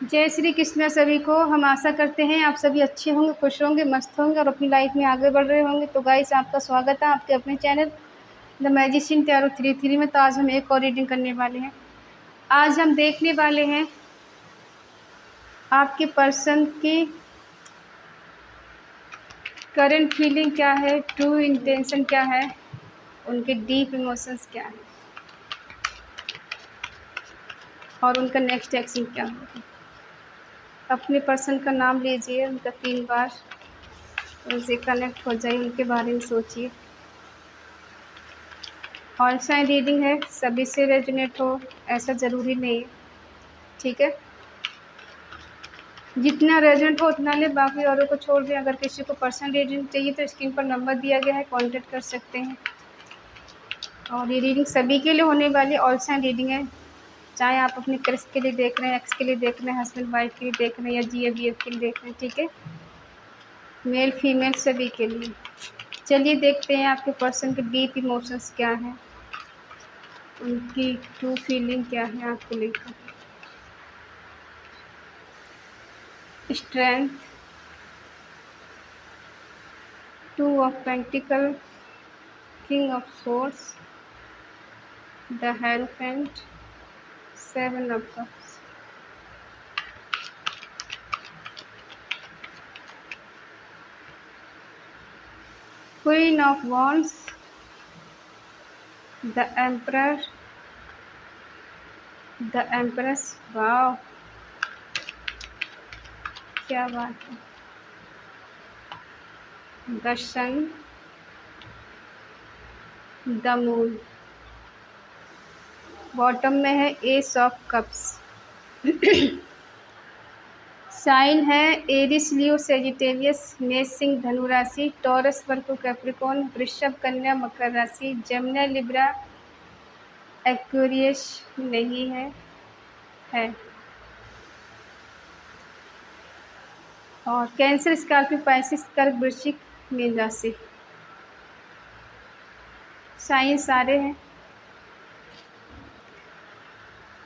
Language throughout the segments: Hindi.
जय श्री कृष्ण सभी को। हम आशा करते हैं आप सभी अच्छे होंगे, खुश होंगे, मस्त होंगे और अपनी लाइफ में आगे बढ़ रहे होंगे। तो गाइस, आपका स्वागत है आपके अपने चैनल द मैजिशियन टैरो 33 में। तो आज हम एक और रीडिंग करने वाले हैं। आज हम देखने वाले हैं आपके पर्सन की करंट फीलिंग क्या है, ट्रू इंटेंशन क्या है, उनके डीप इमोशंस क्या है और उनका नेक्स्ट एक्शन क्या होगा। अपने पर्सन का नाम लीजिए, उनका 3 बार, उनसे कनेक्ट हो जाइए, उनके बारे में सोचिए। ऑल साइन रीडिंग है, सभी से रेजोनेट हो ऐसा ज़रूरी नहीं है, ठीक है। जितना रेजोनेट हो उतना ले, बाकी औरों को छोड़ दें। अगर किसी को पर्सनल रीडिंग चाहिए तो स्क्रीन पर नंबर दिया गया है, कांटेक्ट कर सकते हैं। और ये रीडिंग सभी के लिए होने वाली ऑल साइन रीडिंग है, चाहे आप अपने क्रश के लिए देख रहे हैं, एक्स के लिए देख रहे हैं, हस्बैंड वाइफ के लिए देख रहे हैं या GF के लिए देख रहे हैं, ठीक है। मेल फीमेल सभी के लिए। चलिए देखते हैं आपके पर्सन के डीप इमोशंस क्या हैं, उनकी ट्रू फीलिंग क्या है आपको लेकर। Strength, 2 of pentacle, king of swords, the hierophant, 7 of cups. Queen of wands, the emperor, the empress. Wow, क्या बात है। The sun, the moon. Bottom में है एस ऑफ कप्स। साइन है एरिस, लियो, सेजिटेरियस, मेष, सिंह, धनु राशि, टॉरस, वर्गो, कैप्रिकॉर्न, वृषभ, कन्या, मकर राशि, जमुना, लिब्रा, एक्वेरियस नहीं है और कैंसर, स्कॉर्पियो, पाइसिस, कर्क, वृश्चिक, मीन राशि। साइन सारे हैं।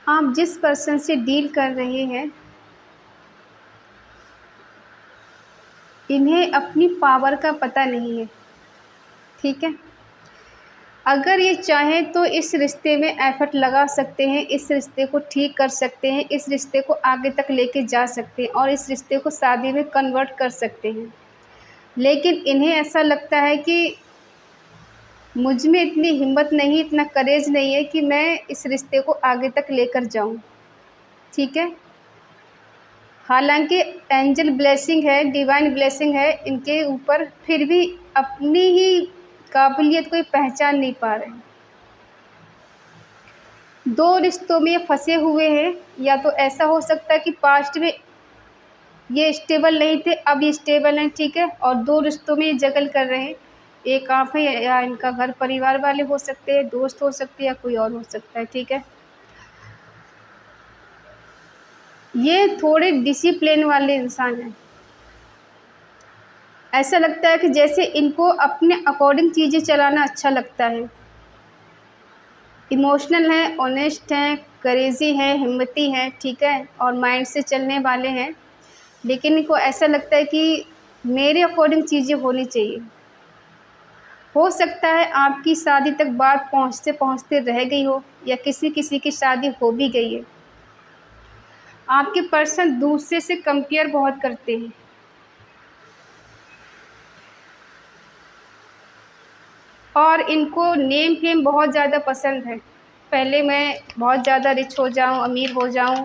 आप जिस पर्सन से डील कर रहे हैं, इन्हें अपनी पावर का पता नहीं है, ठीक है। अगर ये चाहें तो इस रिश्ते में एफर्ट लगा सकते हैं, इस रिश्ते को ठीक कर सकते हैं, इस रिश्ते को आगे तक लेके जा सकते हैं और इस रिश्ते को शादी में कन्वर्ट कर सकते हैं। लेकिन इन्हें ऐसा लगता है कि मुझ में इतनी हिम्मत नहीं, इतना करेज नहीं है कि मैं इस रिश्ते को आगे तक लेकर जाऊं, ठीक है। हालांकि एंजल ब्लेसिंग है, डिवाइन ब्लेसिंग है इनके ऊपर, फिर भी अपनी ही काबिलियत को पहचान नहीं पा रहे। 2 रिश्तों में फंसे हुए हैं, या तो ऐसा हो सकता है कि पास्ट में ये स्टेबल नहीं थे, अब ये स्टेबल हैं, ठीक है। और 2 रिश्तों में ये जगल कर रहे हैं। एक आप है या इनका घर परिवार वाले हो सकते हैं, दोस्त हो सकते हैं या कोई और हो सकता है, ठीक है। ये थोड़े डिसिप्लिन वाले इंसान हैं। ऐसा लगता है कि जैसे इनको अपने अकॉर्डिंग चीज़ें चलाना अच्छा लगता है। इमोशनल हैं, ऑनेस्ट हैं, करेजी हैं, हिम्मती हैं, ठीक है, और माइंड से चलने वाले हैं। लेकिन इनको ऐसा लगता है कि मेरे अकॉर्डिंग चीज़ें होनी चाहिए। हो सकता है आपकी शादी तक बात पहुंचते पहुंचते रह गई हो या किसी किसी की शादी हो भी गई है। आपके पर्सन दूसरे से कंपेयर बहुत करते हैं। और इनको नेम फेम बहुत ज़्यादा पसंद है। पहले मैं बहुत ज़्यादा रिच हो जाऊं, अमीर हो जाऊं,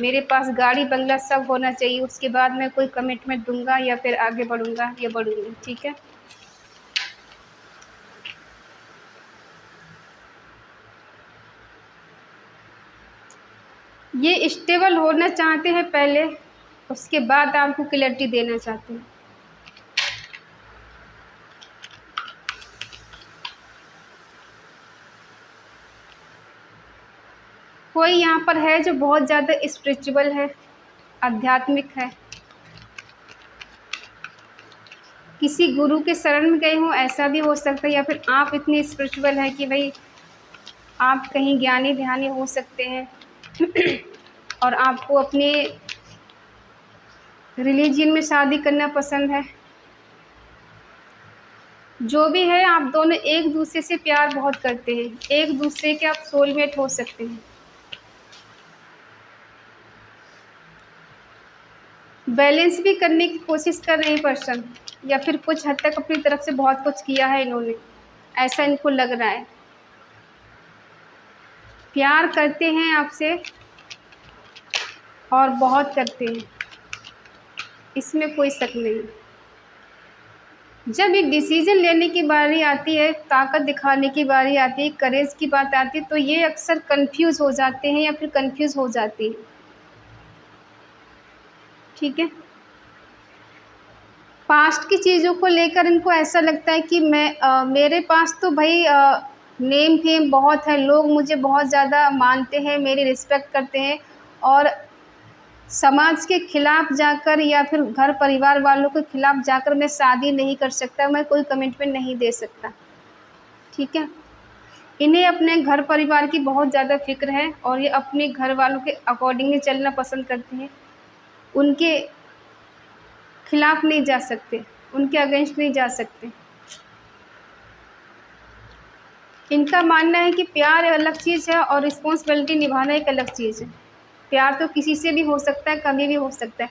मेरे पास गाड़ी बंगला सब होना चाहिए, उसके बाद मैं कोई कमिटमेंट दूंगा या फिर आगे बढ़ूंगा या बढ़ूंगी, ठीक है। ये स्टेबल होना चाहते हैं पहले, उसके बाद आपको क्लैरिटी देना चाहते हैं। कोई यहाँ पर है जो बहुत ज़्यादा स्पिरिचुअल है, आध्यात्मिक है, किसी गुरु के शरण में गए हों, ऐसा भी हो सकता है। या फिर आप इतने स्पिरिचुअल हैं कि भाई आप कहीं ज्ञानी ध्यानी हो सकते हैं और आपको अपने रिलीजन में शादी करना पसंद है। जो भी है, आप दोनों एक दूसरे से प्यार बहुत करते हैं, एक दूसरे के आप सोलमेट हो सकते हैं। बैलेंस भी करने की कोशिश कर रहे हैं पर्सन, या फिर कुछ हद तक अपनी तरफ से बहुत कुछ किया है इन्होंने, ऐसा इनको लग रहा है। प्यार करते हैं आपसे और बहुत करते हैं, इसमें कोई शक नहीं। जब ये डिसीजन लेने की बारी आती है, ताकत दिखाने की बारी आती है, करेज की बात आती है, तो ये अक्सर कंफ्यूज हो जाते हैं या फिर कंफ्यूज हो जाती है। ठीक है, पास्ट की चीज़ों को लेकर इनको ऐसा लगता है कि मेरे पास तो भाई नेम फेम बहुत है, लोग मुझे बहुत ज़्यादा मानते हैं, मेरी रिस्पेक्ट करते हैं, और समाज के खिलाफ जाकर या फिर घर परिवार वालों के खिलाफ जाकर मैं शादी नहीं कर सकता, मैं कोई कमिटमेंट नहीं दे सकता। ठीक है, इन्हें अपने घर परिवार की बहुत ज़्यादा फिक्र है और ये अपने घर वालों के अकॉर्डिंग ही चलना पसंद करते हैं, उनके खिलाफ नहीं जा सकते, उनके अगेंस्ट नहीं जा सकते। इनका मानना है कि प्यार अलग चीज़ है और रिस्पॉन्सिबिलिटी निभाना एक अलग चीज़ है। प्यार तो किसी से भी हो सकता है, कभी भी हो सकता है,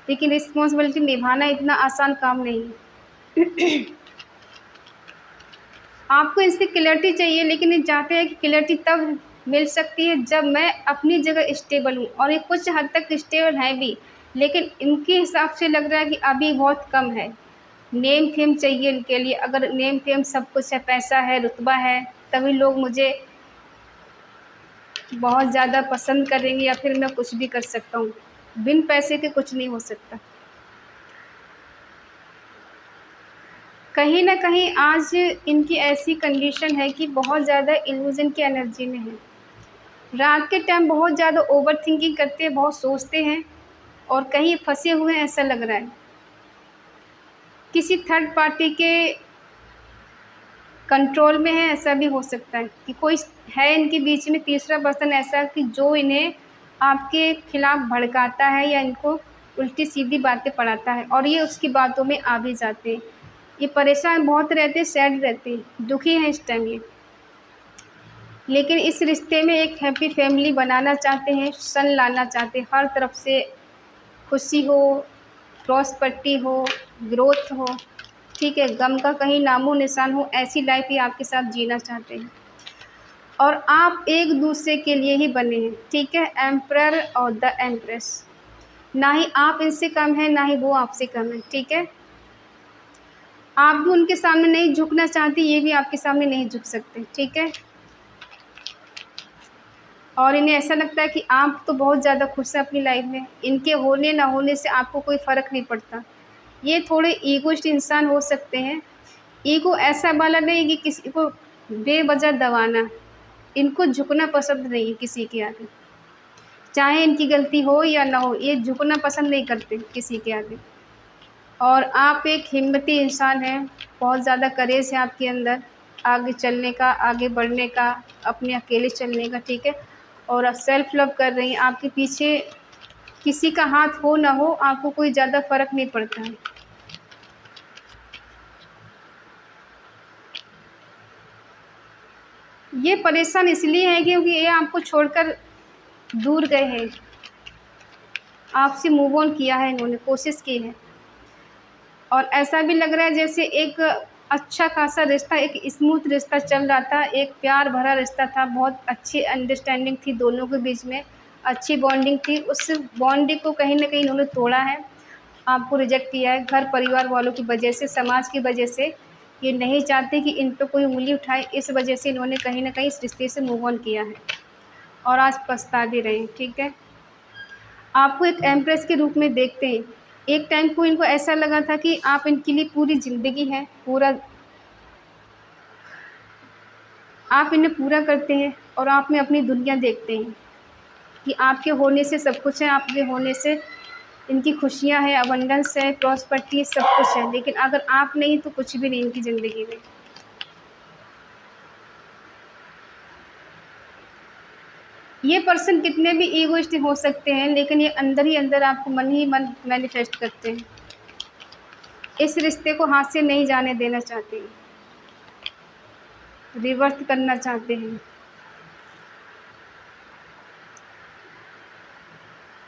लेकिन रिस्पॉन्सिबिलिटी निभाना इतना आसान काम नहीं है। आपको इससे क्लैरिटी चाहिए, लेकिन ये चाहते हैं कि क्लैरिटी तब मिल सकती है जब मैं अपनी जगह स्टेबल हूँ, और ये कुछ हद तक स्टेबल है भी, लेकिन इनके हिसाब से लग रहा है कि अभी बहुत कम है। नेम फेम चाहिए इनके लिए, अगर नेम फेम सब कुछ है, पैसा है, रुतबा है, तभी लोग मुझे बहुत ज़्यादा पसंद करेंगे या फिर मैं कुछ भी कर सकता हूँ। बिन पैसे के कुछ नहीं हो सकता। कहीं न कहीं आज इनकी ऐसी कंडीशन है कि बहुत ज़्यादा इल्यूज़न की एनर्जी में है। रात के टाइम बहुत ज़्यादा ओवरथिंकिंग करते हैं, बहुत सोचते हैं और कहीं फँसे हुए हैं ऐसा लग रहा है। किसी थर्ड पार्टी के कंट्रोल में है, ऐसा भी हो सकता है कि कोई है इनके बीच में तीसरा पर्सन ऐसा कि जो इन्हें आपके खिलाफ भड़काता है या इनको उल्टी-सीधी बातें पढ़ाता है, और ये उसकी बातों में आ भी जाते हैं। ये परेशान बहुत रहते हैं, सैड रहते हैं, दुखी हैं इस टाइम ये। लेकिन इस रिश्ते में एक हैप्पी फैमिली बनाना चाहते हैं, सन लाना चाहते हैं, हर तरफ से खुशी हो, प्रॉस्पेरिटी हो, ग्रोथ हो। ठीक है, गम का कहीं नामो निशान हो, ऐसी लाइफ ही आपके साथ जीना चाहते हैं, और आप एक दूसरे के लिए ही बने हैं। ठीक है, एम्परर और द एम्प्रेस, ना ही आप इनसे कम हैं, ना ही वो आपसे कम है। ठीक है, आप भी उनके सामने नहीं झुकना चाहती, ये भी आपके सामने नहीं झुक सकते। ठीक है, और इन्हें ऐसा लगता है कि आप तो बहुत ज़्यादा खुश हैं अपनी लाइफ में, इनके होने ना होने से आपको कोई फ़र्क नहीं पड़ता। ये थोड़े ईगोइस्ट इंसान हो सकते हैं। ईगो ऐसा वाला नहीं कि किसी को बेवजह दबाना, इनको झुकना पसंद नहीं है किसी के आगे, चाहे इनकी गलती हो या ना हो, ये झुकना पसंद नहीं करते किसी के आगे। और आप एक हिम्मती इंसान हैं, बहुत ज़्यादा करेज है आपके अंदर आगे चलने का, आगे बढ़ने का, अपने अकेले चलने का। ठीक है, और आप सेल्फ लव कर रही हैं, आपके पीछे किसी का हाथ हो ना हो, आपको कोई ज़्यादा फ़र्क नहीं पड़ता है। ये परेशान इसलिए है क्योंकि ये आपको छोड़कर दूर गए हैं, आपसे मूव ऑन किया है, इन्होंने कोशिश की है, और ऐसा भी लग रहा है जैसे एक अच्छा खासा रिश्ता, एक स्मूथ रिश्ता चल रहा था, एक प्यार भरा रिश्ता था, बहुत अच्छी अंडरस्टैंडिंग थी दोनों के बीच में, अच्छी बॉन्डिंग थी। उस बॉन्डिंग को कहीं न कहीं इन्होंने तोड़ा है, आपको रिजेक्ट किया है, घर परिवार वालों की वजह से, समाज की वजह से। ये नहीं चाहते कि इन पे कोई उँगली उठाए, इस वजह से इन्होंने कहीं न कहीं इस रिश्ते से मूव ऑन किया है, और आज पछता भी रहे हैं। ठीक है, आपको एक एम्प्रेस के रूप में देखते हैं। एक टाइम को इनको ऐसा लगा था कि आप इनके लिए पूरी ज़िंदगी हैं, पूरा आप इन्हें पूरा करते हैं, और आप में अपनी दुनिया देखते हैं कि आपके होने से सब कुछ है, आपके होने से इनकी खुशियाँ हैं, अबंडेंस है, प्रॉस्पेरिटी, सब कुछ है। लेकिन अगर आप नहीं तो कुछ भी नहीं इनकी ज़िंदगी में। ये पर्सन कितने भी ईगोइस्ट हो सकते हैं, लेकिन ये अंदर ही अंदर आपको मन ही मन मैनिफेस्ट करते हैं। इस रिश्ते को हाथ से नहीं जाने देना चाहते हैं, रिवर्स करना चाहते हैं।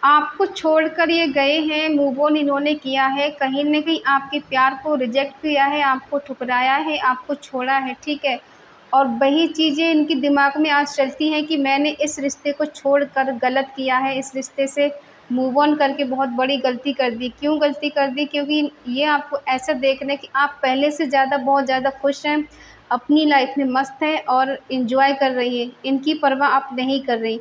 आपको छोड़कर ये गए हैं, मूव ऑन इन्होंने किया है, कहीं न कहीं आपके प्यार को रिजेक्ट किया है, आपको ठुकराया है, आपको छोड़ा है, ठीक है? और वही चीज़ें इनके दिमाग में आज चलती हैं कि मैंने इस रिश्ते को छोड़कर गलत किया है, इस रिश्ते से मूव ऑन करके बहुत बड़ी गलती कर दी। क्यों गलती कर दी? क्योंकि ये आपको ऐसा देख रहे हैं कि आप पहले से ज़्यादा बहुत ज़्यादा खुश हैं, अपनी लाइफ़ में मस्त हैं और एन्जॉय कर रही हैं। इनकी परवाह आप नहीं कर रही,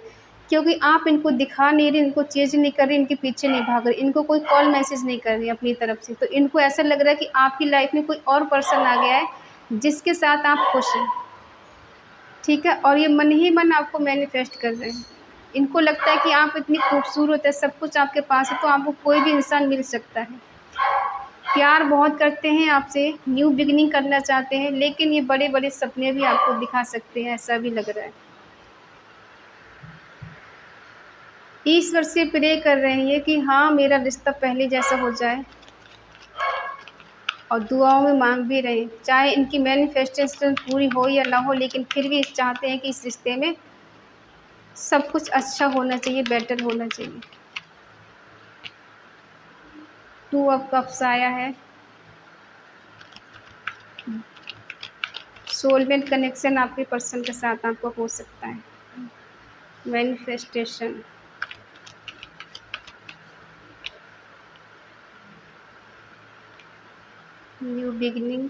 क्योंकि आप इनको दिखा नहीं रही, इनको चेज़ नहीं कर रही, इनके पीछे नहीं भाग रही, इनको कोई कॉल मैसेज नहीं कर रही अपनी तरफ से। तो इनको ऐसा लग रहा है कि आपकी लाइफ़ में कोई और पर्सन आ गया है, जिसके साथ आप खुश हैं, ठीक है? और ये मन ही मन आपको मैनिफेस्ट कर रहे हैं। इनको लगता है कि आप इतनी खूबसूरत है, सब कुछ आपके पास है, तो आपको कोई भी इंसान मिल सकता है। प्यार बहुत करते हैं आपसे, न्यू बिगिनिंग करना चाहते हैं, लेकिन ये बड़े-बड़े सपने भी आपको दिखा सकते हैं, ऐसा भी लग रहा है। ईश्वर से प्रे कर रहे हैं कि हाँ, मेरा रिश्ता पहले जैसा हो जाए, और दुआओं में मांग भी रहे हैं। चाहे इनकी मैनिफेस्टेशन पूरी हो या ना हो, लेकिन फिर भी चाहते हैं कि इस रिश्ते में सब कुछ अच्छा होना चाहिए, बेटर होना चाहिए। 2 ऑफ कप्स आया है। सोलमेट कनेक्शन आपके पर्सन के साथ आपको हो सकता है। मैनिफेस्टेशन, न्यू बिगिनिंग,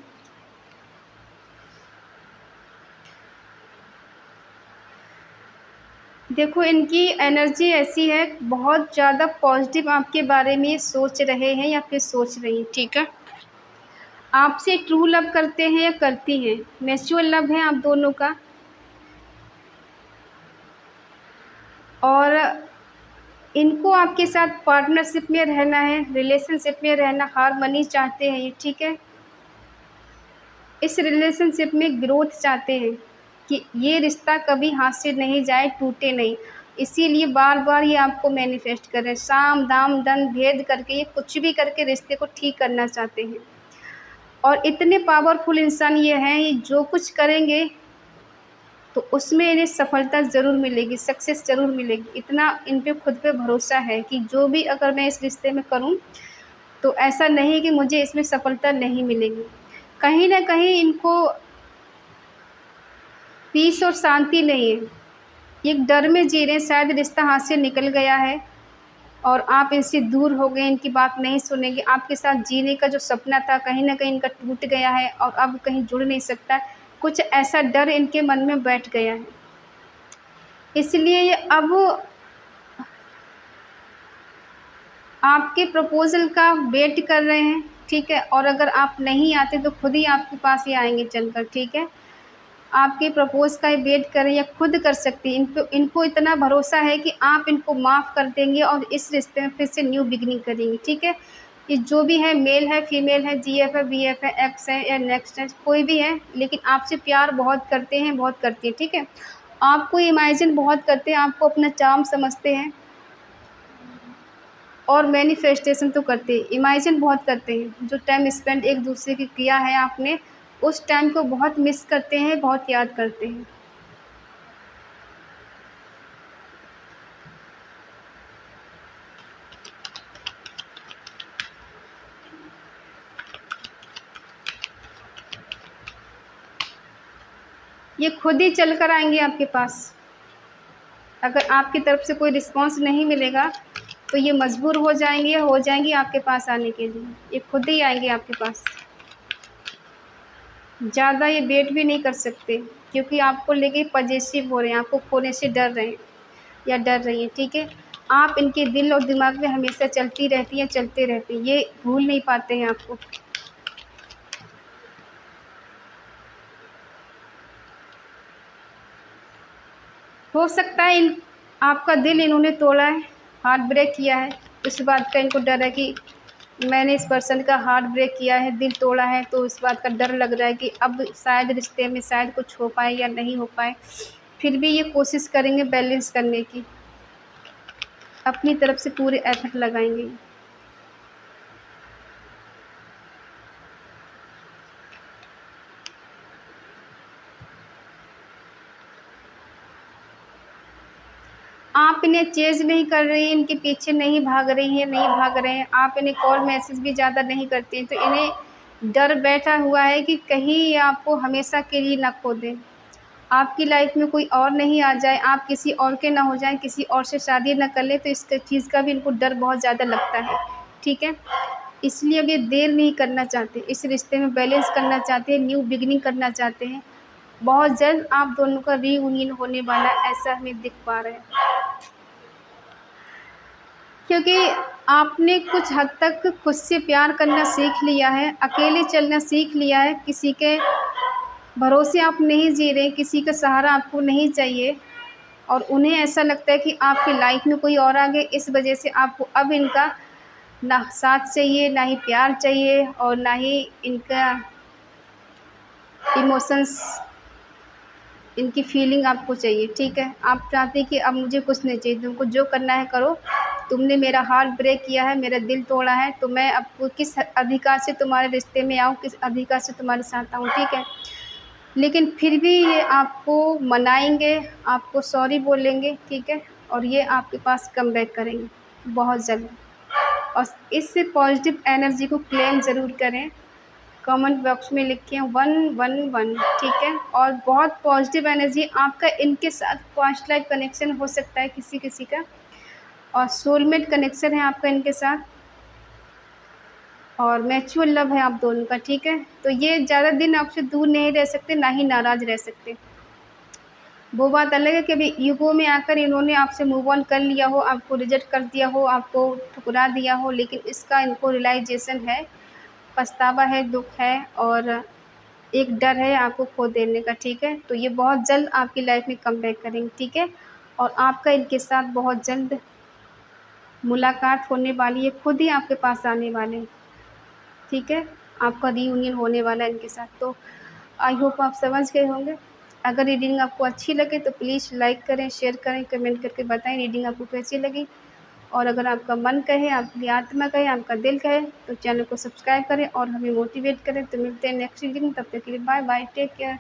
देखो इनकी एनर्जी ऐसी है, बहुत ज़्यादा पॉजिटिव आपके बारे में ये सोच रहे हैं या फिर सोच रही हैं, ठीक है? आपसे ट्रू लव करते हैं या करती हैं, म्यूचुअल लव है आप दोनों का। और इनको आपके साथ पार्टनरशिप में रहना है, रिलेशनशिप में रहना, हार्मनी चाहते हैं ये, ठीक है? इस रिलेशनशिप में ग्रोथ चाहते हैं कि ये रिश्ता कभी हाथ से नहीं जाए, टूटे नहीं। इसीलिए बार-बार ये आपको मैनिफेस्ट कर रहे हैं, साम, दाम, दंड भेद करके ये कुछ भी करके रिश्ते को ठीक करना चाहते हैं। और इतने पावरफुल इंसान ये हैं, ये जो कुछ करेंगे तो उसमें इन्हें सफलता ज़रूर मिलेगी, सक्सेस ज़रूर मिलेगी। इतना इन पे खुद पे भरोसा है कि जो भी अगर मैं इस रिश्ते में करूँ, तो ऐसा नहीं कि मुझे इसमें सफलता नहीं मिलेगी। कहीं न कहीं इनको पीस और शांति नहीं है। ये एक डर में जी रहे हैं, शायद रिश्ता हाथ से निकल गया है और आप इनसे दूर हो गए, इनकी बात नहीं सुनेंगे। आपके साथ जीने का जो सपना था, कहीं न कहीं इनका टूट गया है और अब कहीं जुड़ नहीं सकता। कुछ ऐसा डर इनके मन में बैठ गया है। इसलिए ये अब आपके प्रपोज़ल का वेट कर रहे हैं, ठीक है? और अगर आप नहीं आते तो खुद ही आपके पास ही आएँगे चलकर, ठीक है? आपके प्रपोज़ का वेट कर रही हैं, खुद कर सकती हैं। इनको इतना भरोसा है कि आप इनको माफ़ कर देंगे और इस रिश्ते में फिर से न्यू बिगिनिंग करेंगी, ठीक है? ये जो भी है, मेल है, फीमेल है, जीएफ है, बीएफ है, एक्स है या नेक्स्ट है, कोई भी है, लेकिन आपसे प्यार बहुत करते हैं, बहुत करती हैं, ठीक है? आपको इमेजिन बहुत करते हैं, आपको अपना चार्म समझते हैं और मैनिफेस्टेशन तो करते हैं, इमेजिन बहुत करते हैं। जो टाइम स्पेंड एक दूसरे की किया है आपने, उस टाइम को बहुत मिस करते हैं, बहुत याद करते हैं। ये खुद ही चल कर आएँगे आपके पास। अगर आपकी तरफ से कोई रिस्पॉन्स नहीं मिलेगा, तो ये मजबूर हो जाएँगी आपके पास आने के लिए। ये खुद ही आएँगे आपके पास। ज़्यादा ये वेट भी नहीं कर सकते, क्योंकि आपको लेके पॉजेसिव हो रहे हैं, आपको खोने से डर रहे हैं या डर रही हैं, ठीक है? आप इनके दिल और दिमाग में हमेशा चलती रहती हैं, चलते रहते हैं। ये भूल नहीं पाते हैं आपको। हो सकता है इन आपका दिल इन्होंने तोड़ा है, हार्ट ब्रेक किया है। इस बात का इनको डर है कि मैंने इस पर्सन का हार्ट ब्रेक किया है, दिल तोड़ा है, तो इस बात का डर लग रहा है कि अब शायद रिश्ते में शायद कुछ हो पाए या नहीं हो पाए। फिर भी ये कोशिश करेंगे बैलेंस करने की, अपनी तरफ से पूरे एफर्ट लगाएंगे। आप इन्हें चेज़ नहीं कर रही हैं, इनके पीछे नहीं भाग रही हैं, नहीं भाग रहे हैं, आप इन्हें कॉल मैसेज भी ज़्यादा नहीं करती हैं, तो इन्हें डर बैठा हुआ है कि कहीं ये आपको हमेशा के लिए ना खो दें, आपकी लाइफ में कोई और नहीं आ जाए, आप किसी और के ना हो जाएँ, किसी और से शादी ना कर लें, तो इस चीज़ का भी इनको डर बहुत ज़्यादा लगता है, ठीक है? इसलिए अब ये देर नहीं करना चाहते, इस रिश्ते में बैलेंस करना चाहते हैं, न्यू बिगिनिंग करना चाहते हैं। बहुत जल्द आप दोनों का रीयूनियन होने वाला है, ऐसा हमें दिख पा रहा है। क्योंकि आपने कुछ हद तक खुद से प्यार करना सीख लिया है, अकेले चलना सीख लिया है, किसी के भरोसे आप नहीं जी रहे, किसी का सहारा आपको नहीं चाहिए और उन्हें ऐसा लगता है कि आपकी लाइफ में कोई और आ गया, इस वजह से आपको अब इनका ना साथ चाहिए, ना ही प्यार चाहिए और ना ही इनका इमोशंस, इनकी फीलिंग आपको चाहिए, ठीक है? आप चाहते हैं कि अब मुझे कुछ नहीं चाहिए, तुमको जो करना है करो, तुमने मेरा हार्ट ब्रेक किया है, मेरा दिल तोड़ा है, तो मैं अब किस अधिकार से तुम्हारे रिश्ते में आऊँ, किस अधिकार से तुम्हारे साथ आऊँ, ठीक है? लेकिन फिर भी ये आपको मनाएँगे, आपको सॉरी बोलेंगे, ठीक है? और ये आपके पास कमबैक करेंगे बहुत जल्द और इस पॉज़िटिव एनर्जी को क्लेम ज़रूर करें। कमेंट बॉक्स में लिखें 111, ठीक है? और बहुत पॉज़िटिव एनर्जी आपका इनके साथ पास्ट लाइफ कनेक्शन हो सकता है किसी-किसी का और सोलमेट कनेक्शन है आपका इनके साथ और म्यूचुअल लव है आप दोनों का, ठीक है? तो ये ज़्यादा दिन आपसे दूर नहीं रह सकते, ना ही नाराज़ रह सकते। वो बात अलग है कि अभी ईगो में आकर इन्होंने आपसे मूव ऑन कर लिया हो, आपको रिजेक्ट कर दिया हो, आपको ठुकरा दिया हो, लेकिन इसका इनको रियलाइज़ेशन है, पछतावा है, दुःख है और एक डर है आपको खो देने का, ठीक है? तो ये बहुत जल्द आपकी लाइफ में कमबैक करेंगे, ठीक है? और आपका इनके साथ बहुत जल्द मुलाकात होने वाली है, खुद ही आपके पास आने वाले हैं, ठीक है? आपका रीयूनियन होने वाला है इनके साथ। तो आई होप आप समझ गए होंगे। अगर रीडिंग आपको अच्छी लगे तो प्लीज़ लाइक करें, शेयर करें, कमेंट करके बताएँ रीडिंग आपको कैसी लगी। और अगर आपका मन कहे, आपकी आत्मा कहे, आपका दिल कहे तो चैनल को सब्सक्राइब करें और हमें मोटिवेट करें। तो मिलते हैं नेक्स्ट रीडिंग, तब तक के लिए बाय बाय, टेक केयर।